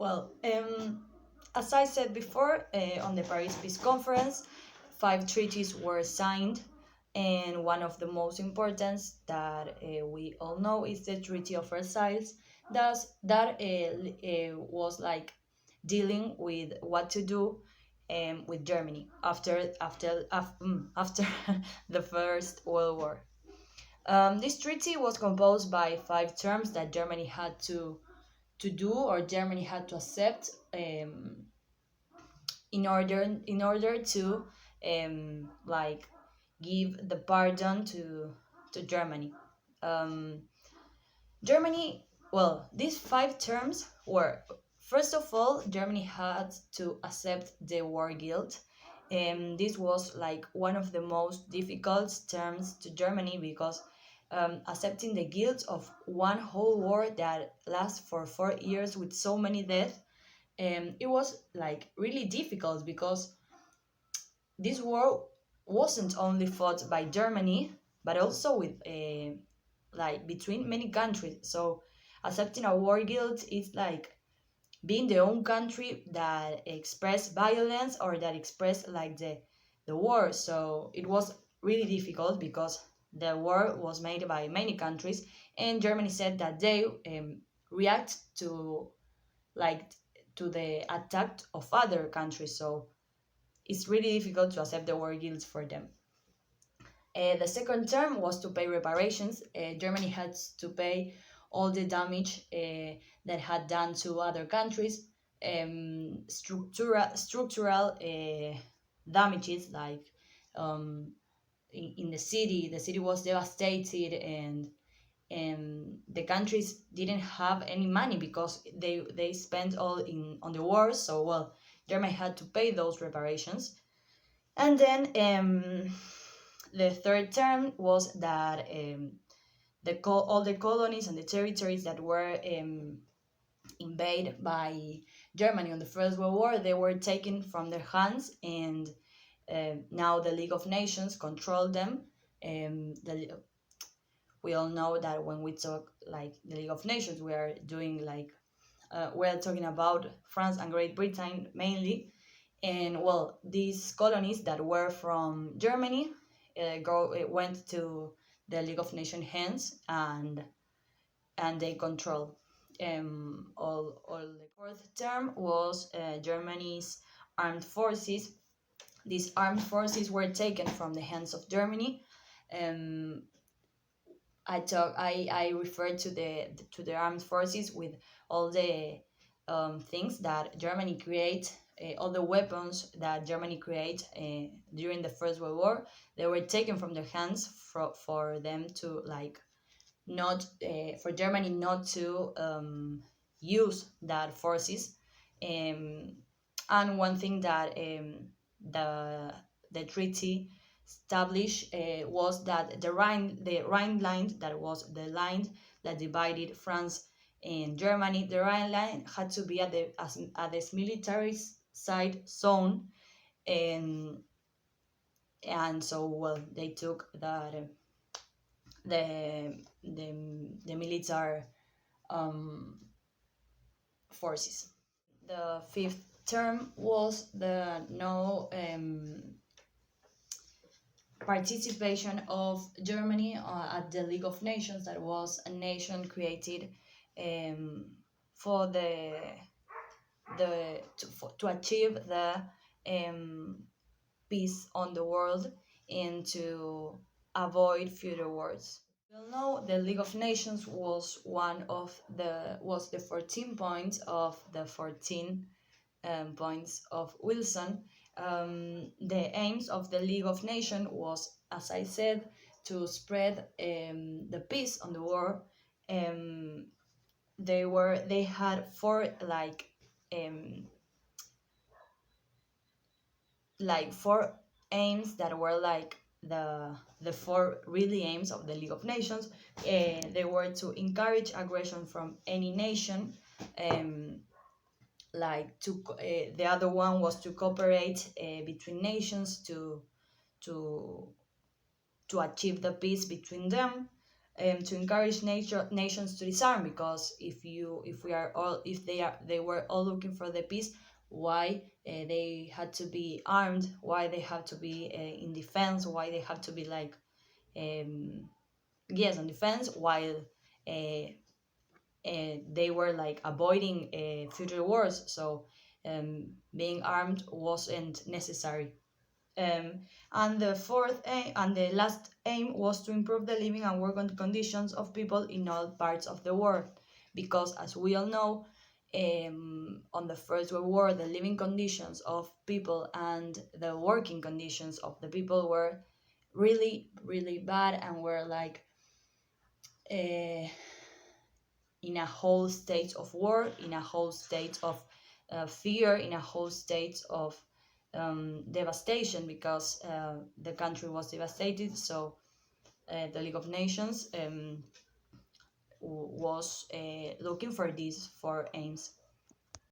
Well, as I said before, on the Paris Peace Conference, 5 treaties were signed, and one of the most important that we all know is the Treaty of Versailles. That was like dealing with what to do with Germany after the First World War. This treaty was composed by 5 terms that Germany had to do or Germany had to accept in order to like give the pardon to Germany. Um, Germany, well, these 5 terms were, first of all, Germany had to accept the war guilt. This was like one of the most difficult terms to Germany because accepting the guilt of one whole war that lasts for 4 years with so many deaths, it was like really difficult because this war wasn't only fought by Germany, but also with like between many countries. So accepting a war guilt is like being the own country that expressed violence or that expressed like the war. So it was really difficult because the war was made by many countries, and Germany said that they react to like to the attack of other countries. So it's really difficult to accept the war guilt for them. The second term was to pay reparations. Germany had to pay all the damage that had done to other countries, structural damages like in the city. The city was devastated, and the countries didn't have any money because they spent all in on the war. So well, Germany had to pay those reparations. And then the third term was that all the colonies and the territories that were invaded by Germany on the First World War, they were taken from their hands, and now the League of Nations controlled them. We all know that when we talk like the League of Nations, we are doing like we're talking about France and Great Britain mainly. And well, these colonies that were from Germany went to the League of Nations hands, and they control all. The fourth term was Germany's armed forces. These armed forces were taken from the hands of Germany. um, I refer to the armed forces with all the things that Germany create, all the weapons that Germany create during the First World War. They were taken from their hands for them to like not for Germany not to use that forces. Um, and one thing that the treaty established was that the Rhine line, that was the line that divided France and Germany. The Rhine line had to be at this military side zone, and so well they took that the military um, forces. The fifth term was the no participation of Germany at the League of Nations. That was a nation created um, for to achieve the um, peace on the world and to avoid future wars. You know, the League of Nations was the 14 points of the 14 points of Wilson. The aims of the League of Nations was, as I said, to spread the peace on the world. Um, they had um, four aims that were like the four really aims of the League of Nations. They were to encourage aggression from any nation. The other one was to cooperate between nations to to achieve the peace between them. to encourage nations to disarm, because if they were all looking for the peace, why they had to be armed, why they have to be in defense, why they have to be like um, yes, on defense, while uh, they were like avoiding future wars. So being armed wasn't necessary. And the fourth aim, and the last aim, was to improve the living and working conditions of people in all parts of the world. Because, as we all know, on the First World War, the living conditions of people and the working conditions of the people were really, really bad, and were like uh, in a whole state of war, in a whole state of fear, in a whole state of devastation, because the country was devastated. So the League of Nations was looking for these four aims.